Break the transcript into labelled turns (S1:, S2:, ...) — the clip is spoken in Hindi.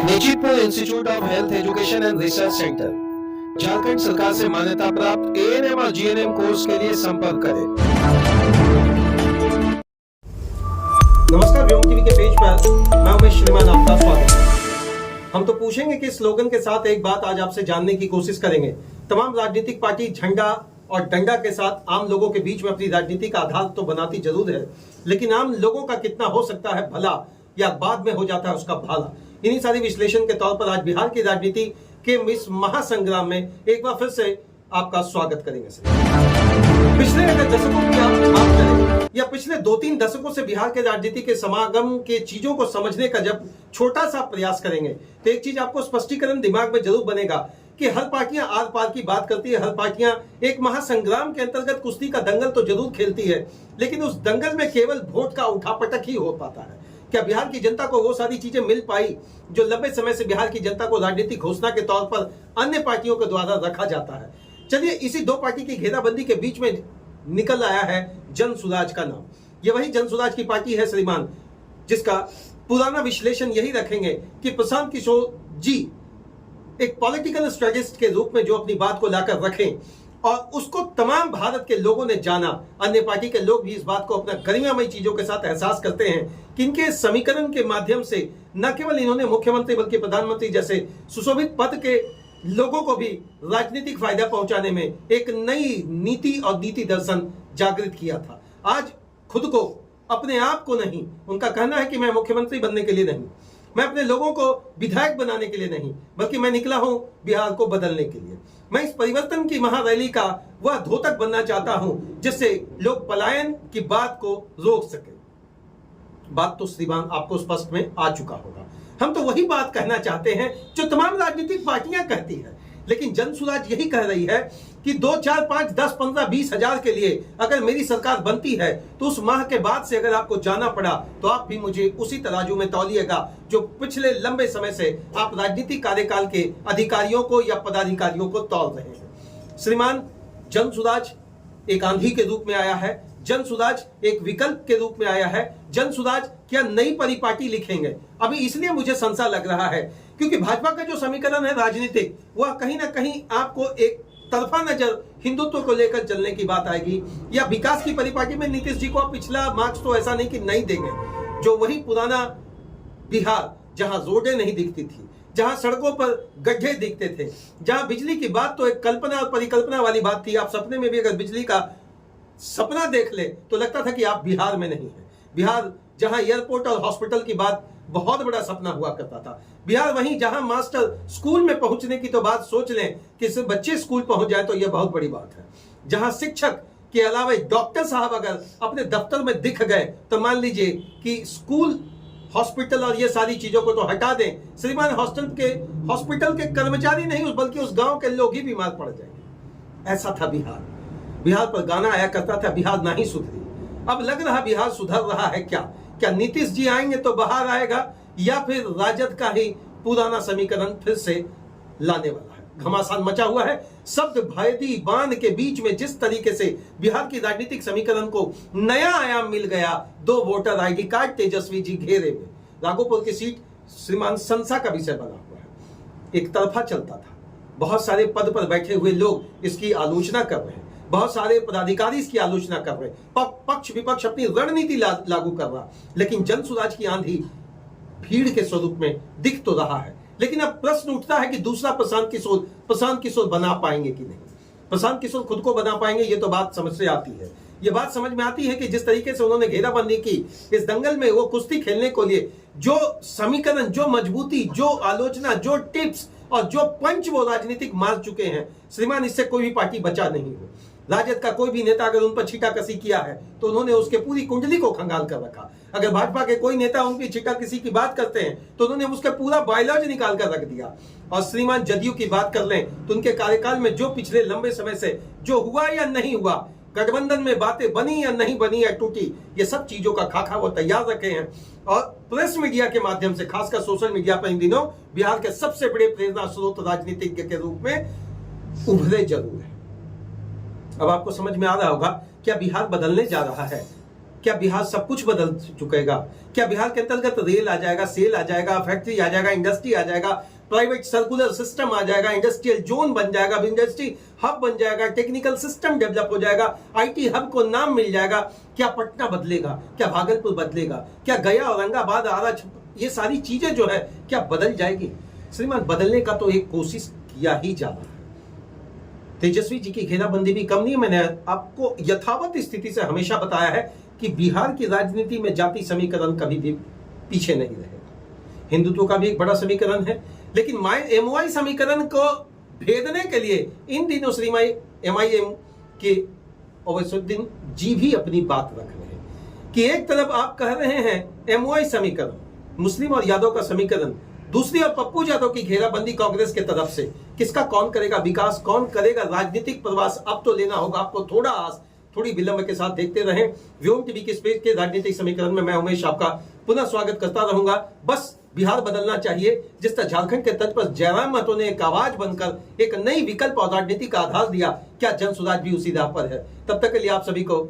S1: निजीपुर institute of health education and research centre, Jharkhand सरकार से मान्यता प्राप्त एएनएम और जीएनएम कोर्स के लिए संपर्क करें।
S2: नमस्कार, व्योम टीवी के पेज पर मैं उमेश श्रीमान आपका स्वागत है। हम तो पूछेंगे कि स्लोगन के साथ एक बात आज आपसे जानने की कोशिश करेंगे। तमाम राजनीतिक पार्टी झंडा और डंडा के साथ आम लोगों के बीच में अपनी राजनीति का आधार तो बनाती जरूर है, लेकिन आम लोगों का कितना हो सकता है भला या बाद में हो जाता है उसका भाला। इन्हीं सारी विश्लेषण के तौर पर आज बिहार की राजनीति के इस महासंग्राम में एक बार फिर से आपका स्वागत करेंगे। पिछले अगर दशकों की आप बात करें या पिछले 2-3 दशकों से बिहार के राजनीति के समागम के चीजों को समझने का जब छोटा सा प्रयास करेंगे तो एक चीज आपको स्पष्टीकरण दिमाग में जरूर बनेगा कि हर पार्टियां आर पार की बात करती है, हर पार्टियां एक महासंग्राम के अंतर्गत कुश्ती का दंगल तो जरूर खेलती है, लेकिन उस दंगल में केवल वोट का उठापटक ही हो पाता है। क्या बिहार की जनता को वो सारी चीजें मिल पाई जो लंबे समय से बिहार की जनता को राजनीतिक घोषणा के तौर पर अन्य पार्टियों के द्वारा रखा जाता है? चलिए इसी दो पार्टी की घेराबंदी के बीच में निकल आया है जन सुराज का नाम। ये वही जन सुराज की पार्टी है श्रीमान, जिसका पुराना विश्लेषण यही रखेंगे कि प्रशांत किशोर जी एक पॉलिटिकल स्ट्रेटेजिस्ट के रूप में जो अपनी बात को लाकर रखें और उसको तमाम भारत के लोगों ने जाना। अन्य पार्टी के लोग भी इस बात को अपना गरिमामयी चीजों के साथ एहसास करते हैं कि इनके समीकरण के माध्यम से न केवल इन्होंने मुख्यमंत्री बल्कि प्रधानमंत्री जैसे सुशोभित पद के लोगों को भी राजनीतिक फायदा पहुंचाने में एक नई नीति और नीति दर्शन जागृत किया था। आज खुद को, अपने आप को नहीं, उनका कहना है कि मैं मुख्यमंत्री बनने के लिए नहीं, मैं अपने लोगों को विधायक बनाने के लिए नहीं, बल्कि मैं निकला हूं बिहार को बदलने के लिए। मैं इस परिवर्तन की महारैली का वह द्योतक बनना चाहता हूं जिससे लोग पलायन की बात को रोक सके। बात तो श्रीमान आपको स्पष्ट में आ चुका होगा। हम तो वही बात कहना चाहते हैं जो तमाम राजनीतिक पार्टियां कहती है, लेकिन जन सुराज यही कह रही है कि 2, 4, 5, 10, 15, 20 हजार के लिए अगर मेरी सरकार बनती है तो उस माह के बाद से अगर आपको जाना पड़ा तो आप भी मुझे उसी तराजू में तौलिएगा जो पिछले लंबे समय से आप राजनीतिक कार्यकाल के अधिकारियों को या पदाधिकारियों को तौल रहे हैं। श्रीमान, जन सुराज एक आंधी के रूप में आया है, जन सुराज एक विकल्प के रूप में आया है। जन सुराज क्या नई परिपाटी लिखेंगे? अभी इसलिए मुझे संशय लग रहा है क्योंकि भाजपा का जो समीकरण है राजनीतिक, वह कहीं ना कहीं आपको एक तरफा नजर हिंदुत्व को लेकर चलने की बात आएगी, या विकास की परिपाटी में नीतीश जी को आप पिछला मार्क्स तो ऐसा नहीं कि नहीं देंगे, जो वही पुराना बिहार जहां रोडें नहीं दिखती थी, जहां सड़कों पर गड्ढे दिखते थे, जहां बिजली की बात तो एक कल्पना और परिकल्पना वाली बात थी। आप सपने में भी अगर बिजली का सपना देख ले तो लगता था कि आप बिहार में नहीं है। बिहार जहां एयरपोर्ट और हॉस्पिटल की बात बहुत बड़ा सपना हुआ करता था। बिहार वहीं जहां मास्टर स्कूल में पहुंचने की तो बात सोच लें कि सिर्फ बच्चे स्कूल पहुंच जाए तो यह बहुत बड़ी बात है। जहां शिक्षक के अलावा डॉक्टर साहब अगर अपने दफ्तर में दिख गए तो मान लीजिए कि स्कूल, हॉस्पिटल और ये सारी चीजों को तो हटा दें, श्रीमान हॉस्पिटल के कर्मचारी नहीं बल्कि उस गांव के लोग ही बीमार पड़ जाएंगे। ऐसा था बिहार। बिहार पर गाना आया करता था, बिहार नहीं सुधरी। अब लग रहा बिहार सुधर रहा है। क्या नीतीश जी आएंगे तो बाहर आएगा, या फिर राजद का ही पुराना समीकरण फिर से लाने वाला है? घमासान मचा हुआ है। शब्द भेदी बांध के बीच में जिस तरीके से बिहार की राजनीतिक समीकरण को नया आयाम मिल गया, 2 voter ID card Tejashwi ji घेरे में, राघोपुर की सीट श्रीमान संशय का विषय बना हुआ है। एक तरफा चलता था, बहुत सारे पद पर बैठे हुए लोग इसकी आलोचना कर रहे हैं, बहुत सारे पदाधिकारी इसकी आलोचना कर रहे, पक्ष विपक्ष अपनी रणनीति लागू कर रहा, लेकिन जन सुराज की आंधी भीड़ के स्वरूप में दिख तो रहा है। लेकिन अब प्रश्न उठता है कि दूसरा प्रशांत किशोर बना पाएंगे कि नहीं? प्रशांत किशोर खुद को बना पाएंगे, ये तो बात समझ से आती है। ये बात समझ में आती है कि जिस तरीके से उन्होंने घेराबंदी की इस दंगल में, वो कुश्ती खेलने को लिए जो समीकरण, जो मजबूती, जो आलोचना, जो टिप्स और जो पंच वो राजनीतिक मार चुके हैं, श्रीमान, इससे कोई भी पार्टी बचा नहीं है। राजद का कोई भी नेता अगर उन पर छीटाकसी किया है तो उन्होंने उसके पूरी कुंडली को खंगाल कर रखा। अगर भाजपा के कोई नेता उनकी छीटाकसी की बात करते हैं तो उन्होंने उसका पूरा बायोलॉजी निकाल कर रख दिया। और श्रीमान जदयू की बात कर लें तो उनके कार्यकाल में जो पिछले लंबे समय से जो हुआ या नहीं हुआ, गठबंधन में बातें बनी या नहीं बनी या टूटी, ये सब चीजों का खाका वो तैयार रखे हैं। और प्रेस मीडिया के माध्यम से, खासकर सोशल मीडिया पर इन दिनों बिहार के सबसे बड़े प्रेरणा स्रोत राजनीतिज्ञ के रूप में उभरे जरूर है। अब आपको समझ में आ रहा होगा क्या बिहार बदलने जा रहा है? क्या बिहार सब कुछ बदल चुकेगा? क्या बिहार के अंतर्गत रेल आ जाएगा, सेल आ जाएगा, फैक्ट्री आ जाएगा, इंडस्ट्री आ जाएगा, प्राइवेट सर्कुलर सिस्टम आ जाएगा, इंडस्ट्रियल जोन बन जाएगा, इंडस्ट्री हब बन जाएगा, टेक्निकल सिस्टम डेवलप हो जाएगा, आईटी हब को नाम मिल जाएगा? क्या पटना बदलेगा? क्या भागलपुर बदलेगा? क्या गया, औरंगाबाद, आरा, ये सारी चीजें जो है क्या बदल जाएगी? श्रीमान, बदलने का तो एक कोशिश किया ही जा रहा है। तेजस्वी जी की घेराबंदी भी कम नहीं है। मैंने आपको यथावत स्थिति से हमेशा बताया है कि बिहार की राजनीति में जाति समीकरण कभी भी पीछे नहीं रहेगा। हिंदुत्व का भी एक बड़ा समीकरण है, लेकिन एमओआई समीकरण को भेदने के लिए इन दिनों श्रीमाई एमआईएम के ओवैसीउद्दीन जी भी अपनी बात रख रहे हैं कि एक तरफ आप कह रहे हैं एमओआई समीकरण, मुस्लिम और यादव का समीकरण, दूसरी और पप्पू यादव की घेराबंदी कांग्रेस के तरफ से। किसका कौन करेगा विकास, कौन करेगा राजनीतिक प्रवास, अब तो लेना होगा आपको थोड़ी विलंब के साथ। देखते रहें व्योम टीवी के स्पेस के राजनीतिक समीकरण में। मैं उमेश आपका पुनः स्वागत करता रहूंगा। बस बिहार बदलना चाहिए, जिस तरह झारखंड के तट पर जयराम महतो ने एक आवाज बनकर एक नई विकल्प और राजनीति का आधार दिया, क्या जन सुराज भी उसी राह पर है? तब तक के लिए आप सभी को